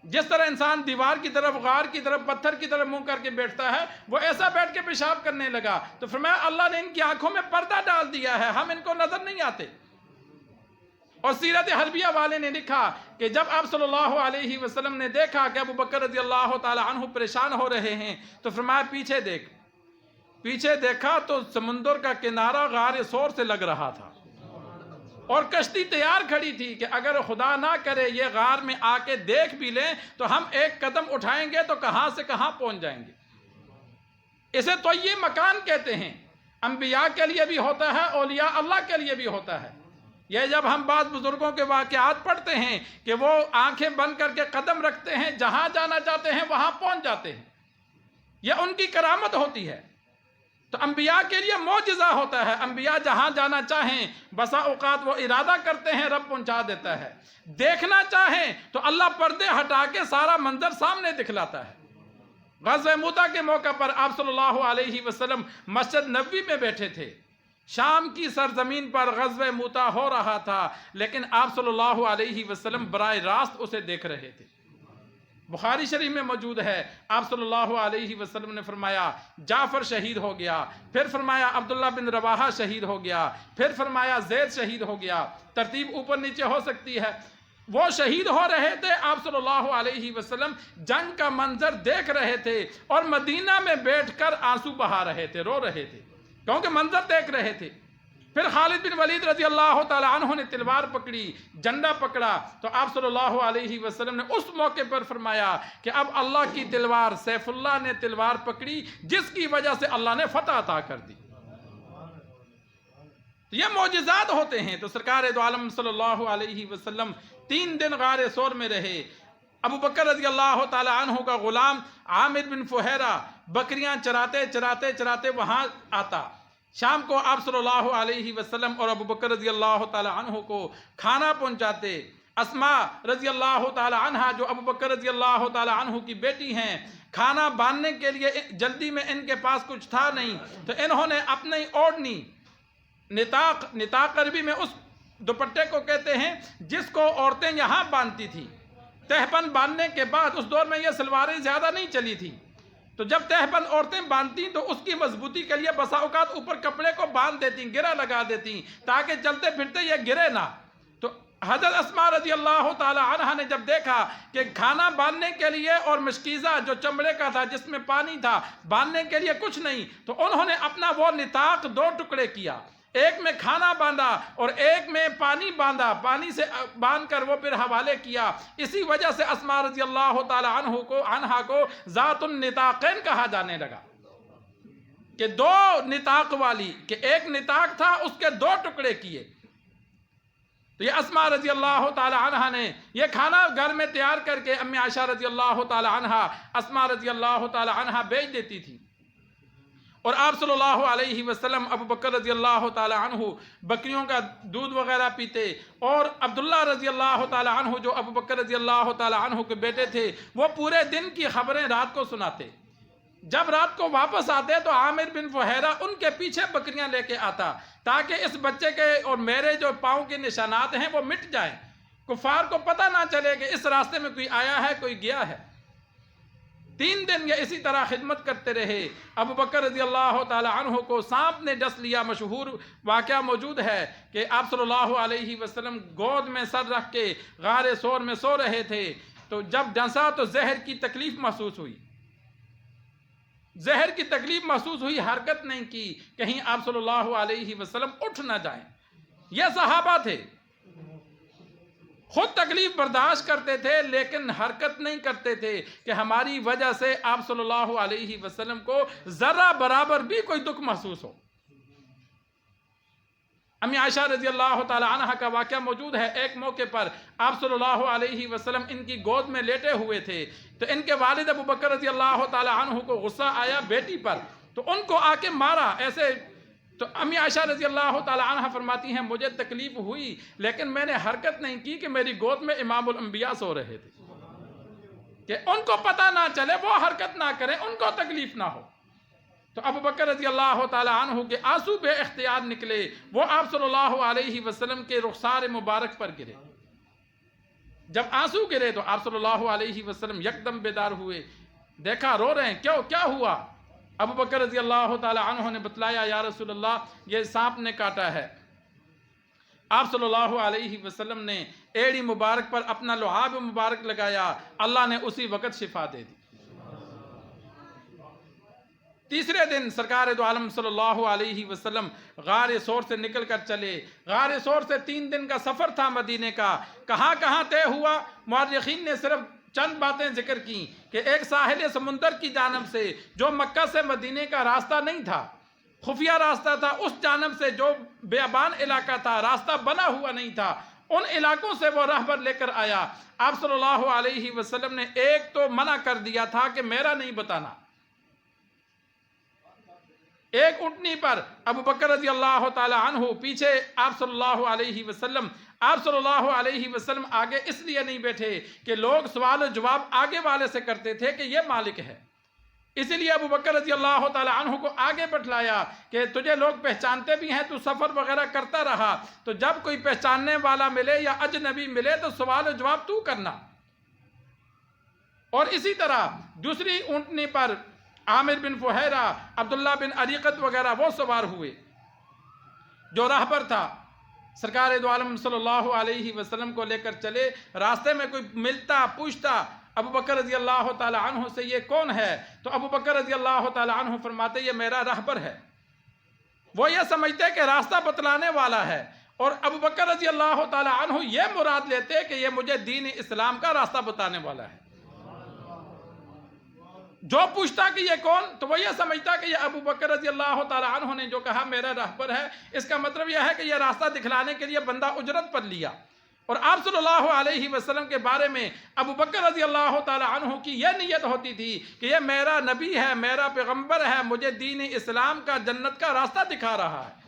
جس طرح انسان دیوار کی طرف، غار کی طرف، پتھر کی طرف منہ کر کے بیٹھتا ہے، وہ ایسا بیٹھ کے پیشاب کرنے لگا۔ تو فرمایا اللہ نے ان کی آنکھوں میں پردہ ڈال دیا ہے، ہم ان کو نظر نہیں آتے۔ اور سیرت حربیہ والے نے لکھا کہ جب آپ صلی اللہ علیہ وسلم نے دیکھا کہ ابو بکر رضی اللہ تعالی عنہ پریشان ہو رہے ہیں تو فرمایا پیچھے دیکھ۔ پیچھے دیکھا تو سمندر کا کنارہ غار ثور سے لگ رہا تھا، اور کشتی تیار کھڑی تھی کہ اگر خدا نہ کرے یہ غار میں آ کے دیکھ بھی لیں تو ہم ایک قدم اٹھائیں گے تو کہاں سے کہاں پہنچ جائیں گے۔ اسے تو یہ مکان کہتے ہیں، انبیاء کے لیے بھی ہوتا ہے، اولیاء اللہ کے لیے بھی ہوتا ہے۔ یہ جب ہم بعض بزرگوں کے واقعات پڑھتے ہیں کہ وہ آنکھیں بند کر کے قدم رکھتے ہیں، جہاں جانا چاہتے ہیں وہاں پہنچ جاتے ہیں، یہ ان کی کرامت ہوتی ہے۔ تو انبیاء کے لیے معجزہ ہوتا ہے، انبیاء جہاں جانا چاہیں بسا اوقات وہ ارادہ کرتے ہیں، رب پہنچا دیتا ہے۔ دیکھنا چاہیں تو اللہ پردے ہٹا کے سارا منظر سامنے دکھلاتا ہے۔ غزوہ موتا کے موقع پر آپ صلی اللہ علیہ وسلم مسجد نبوی میں بیٹھے تھے، شام کی سرزمین پر غزوہ موتا ہو رہا تھا، لیکن آپ صلی اللہ علیہ وسلم براہ راست اسے دیکھ رہے تھے۔ بخاری شریف میں موجود ہے، آپ صلی اللہ علیہ وسلم نے فرمایا جعفر شہید ہو گیا، پھر فرمایا عبداللہ بن رواحہ شہید ہو گیا، پھر فرمایا زید شہید ہو گیا، ترتیب اوپر نیچے ہو سکتی ہے۔ وہ شہید ہو رہے تھے، آپ صلی اللہ علیہ وسلم جنگ کا منظر دیکھ رہے تھے اور مدینہ میں بیٹھ کر آنسو بہا رہے تھے، رو رہے تھے، کیونکہ منظر دیکھ رہے تھے۔ پھر خالد بن ولید رضی اللہ تعالی عنہ نے تلوار پکڑی، جھنڈا پکڑا، تو آپ صلی اللہ علیہ وسلم نے اس موقع پر فرمایا کہ اب اللہ کی تلوار، سیف اللہ نے تلوار پکڑی جس کی وجہ سے اللہ نے فتح عطا کر دی۔ یہ معجزات ہوتے ہیں۔ تو سرکار دو عالم صلی اللہ علیہ وسلم 3 دن غار ثور میں رہے۔ ابو بکر رضی اللہ تعالی عنہ کا غلام عامر بن فہیرہ بکریاں چراتے وہاں آتا۔ شام کو آپ صلی اللہ علیہ وسلم اور ابو بکر رضی اللہ تعالی عنہ کو کھانا پہنچاتے۔ اسماء رضی اللہ تعالی عنہ جو ابو بکر رضی اللہ تعالی عنہ کی بیٹی ہیں، کھانا باندھنے کے لیے جلدی میں ان کے پاس کچھ تھا نہیں، تو انہوں نے اپنی اوڑھنی، نطاق عربی میں اس دوپٹے کو کہتے ہیں جس کو عورتیں یہاں باندھتی تھی۔ تہپن باندھنے کے بعد، اس دور میں یہ سلواریں زیادہ نہیں چلی تھی، تو جب تہپن عورتیں باندھتی تو اس کی مضبوطی کے لیے بسا اوقات اوپر کپڑے کو باندھ دیتی، گرہ لگا دیتی تاکہ چلتے پھرتے یہ گرے نہ۔ تو حضرت اسماء رضی اللہ تعالی عنہ نے جب دیکھا کہ کھانا باندھنے کے لیے اور مشکیزہ جو چمڑے کا تھا جس میں پانی تھا، باندھنے کے لیے کچھ نہیں، تو انہوں نے اپنا وہ نطاق 2 ٹکڑے کیا، ایک میں کھانا باندھا اور ایک میں پانی باندھا، پانی سے باندھ کر وہ پھر حوالے کیا۔ اسی وجہ سے اسماء رضی اللہ تعالی عنہ کو ذات النطاقین کہا جانے لگا، کہ 2 نطاق والی، کہ ایک نطاق تھا اس کے 2 ٹکڑے کیے۔ تو یہ اسماء رضی اللہ تعالی عنہ نے یہ کھانا گھر میں تیار کر کے امی عائشہ رضی اللہ تعالی عنہ اسماء رضی اللہ تعالی عنہ بیچ دیتی تھی، اور آپ صلی اللہ علیہ وسلم ابو بکر رضی اللہ تعالی عنہ بکریوں کا دودھ وغیرہ پیتے، اور عبداللہ رضی اللہ تعالی عنہ جو ابو بکر رضی اللہ تعالی عنہ کے بیٹے تھے، وہ پورے دن کی خبریں رات کو سناتے۔ جب رات کو واپس آتے تو عامر بن فہیرہ ان کے پیچھے بکریاں لے کے آتا تاکہ اس بچے کے اور میرے جو پاؤں کے نشانات ہیں وہ مٹ جائیں، کفار کو پتہ نہ چلے کہ اس راستے میں کوئی آیا ہے، کوئی گیا ہے۔ 3 دن یہ اسی طرح خدمت کرتے رہے۔ ابو بکر رضی اللہ تعالی عنہ کو سانپ نے ڈس لیا، مشہور واقعہ موجود ہے کہ آپ صلی اللہ علیہ وسلم گود میں سر رکھ کے غار ثور میں سو رہے تھے، تو جب ڈسا تو زہر کی تکلیف محسوس ہوئی، زہر کی تکلیف محسوس ہوئی، حرکت نہیں کی، کہیں آپ صلی اللہ علیہ وسلم اٹھ نہ جائیں۔ یہ صحابہ تھے، خود تکلیف برداشت کرتے تھے لیکن حرکت نہیں کرتے تھے کہ ہماری وجہ سے آپ صلی اللہ علیہ وسلم کو ذرہ برابر بھی کوئی دکھ محسوس ہو۔ امی عائشہ رضی اللہ تعالی عنہ کا واقعہ موجود ہے، ایک موقع پر آپ صلی اللہ علیہ وسلم ان کی گود میں لیٹے ہوئے تھے، تو ان کے والد ابو بکر رضی اللہ تعالی عنہ کو غصہ آیا بیٹی پر، تو ان کو آ کے مارا ایسے۔ تو امی عائشہ رضی اللہ تعالی عنہ فرماتی ہیں مجھے تکلیف ہوئی لیکن میں نے حرکت نہیں کی کہ میری گود میں امام الانبیاء سو رہے تھے، کہ ان کو پتہ نہ چلے، وہ حرکت نہ کریں، ان کو تکلیف نہ ہو۔ تو ابو بکر رضی اللہ تعالی عنہ کے آنسو بے اختیار نکلے، وہ آپ صلی اللہ علیہ وسلم کے رخسار مبارک پر گرے۔ جب آنسو گرے تو آپ صلی اللہ علیہ وسلم یکدم بیدار ہوئے، دیکھا رو رہے ہیں، کیا ہوا؟ ابو بکر رضی اللہ تعالی عنہ نے بتلایا، یا رسول اللہ یہ سانپ نے کاٹا ہے۔ آپ صلی اللہ علیہ وسلم نے ایڑی مبارک پر اپنا لعاب مبارک لگایا، اللہ نے اسی وقت شفا دے دی۔ تیسرے دن سرکار دو عالم صلی اللہ علیہ وسلم غار ثور سے نکل کر چلے۔ غار ثور سے 3 دن کا سفر تھا مدینے کا۔ کہاں کہاں طے ہوا؟ مورخین نے صرف چند باتیں ذکر کی کہ ایک ساحل سمندر کی جانب سے جو مکہ سے مدینے کا راستہ نہیں تھا، خفیہ راستہ تھا، اس جانب سے جو بیابان علاقہ تھا، راستہ بنا ہوا نہیں تھا، ان علاقوں سے وہ راہبر لے کر آیا۔ آپ صلی اللہ علیہ وسلم نے ایک تو منع کر دیا تھا کہ میرا نہیں بتانا۔ ایک اونٹنی پر ابو بکر رضی اللہ تعالی عنہ پیچھے، آپ صلی اللہ علیہ وسلم آگے اس لیے نہیں بیٹھے کہ لوگ سوال و جواب آگے والے سے کرتے تھے کہ یہ مالک ہے، اسی لیے ابو بکر رضی اللہ تعالی عنہ کو آگے بٹھلایا کہ تجھے لوگ پہچانتے بھی ہیں، تو سفر وغیرہ کرتا رہا، تو جب کوئی پہچاننے والا ملے یا اجنبی ملے تو سوال و جواب تو کرنا۔ اور اسی طرح دوسری اونٹنی پر عامر بن فہیرہ، عبداللہ بن عریقت وغیرہ وہ سوار ہوئے۔ جو راہبر تھا سرکار دو عالم صلی اللہ علیہ وسلم کو لے کر چلے، راستے میں کوئی ملتا پوچھتا ابو بکر رضی اللہ تعالی عنہ سے یہ کون ہے، تو ابو بکر رضی اللہ تعالی عنہ فرماتے یہ میرا راہبر ہے۔ وہ یہ سمجھتے کہ راستہ بتلانے والا ہے، اور ابو بکر رضی اللہ تعالی عنہ یہ مراد لیتے کہ یہ مجھے دین اسلام کا راستہ بتانے والا ہے۔ جو پوچھتا کہ یہ کون، تو وہ یہ سمجھتا کہ یہ ابو بکر رضی اللہ تعالی عنہ نے جو کہا میرا راہبر ہے، اس کا مطلب یہ ہے کہ یہ راستہ دکھلانے کے لیے بندہ اجرت پر لیا۔ اور آپ صلی اللہ علیہ وسلم کے بارے میں ابو بکر رضی اللہ تعالی عنہ کی یہ نیت ہوتی تھی کہ یہ میرا نبی ہے، میرا پیغمبر ہے، مجھے دین اسلام کا، جنت کا راستہ دکھا رہا ہے۔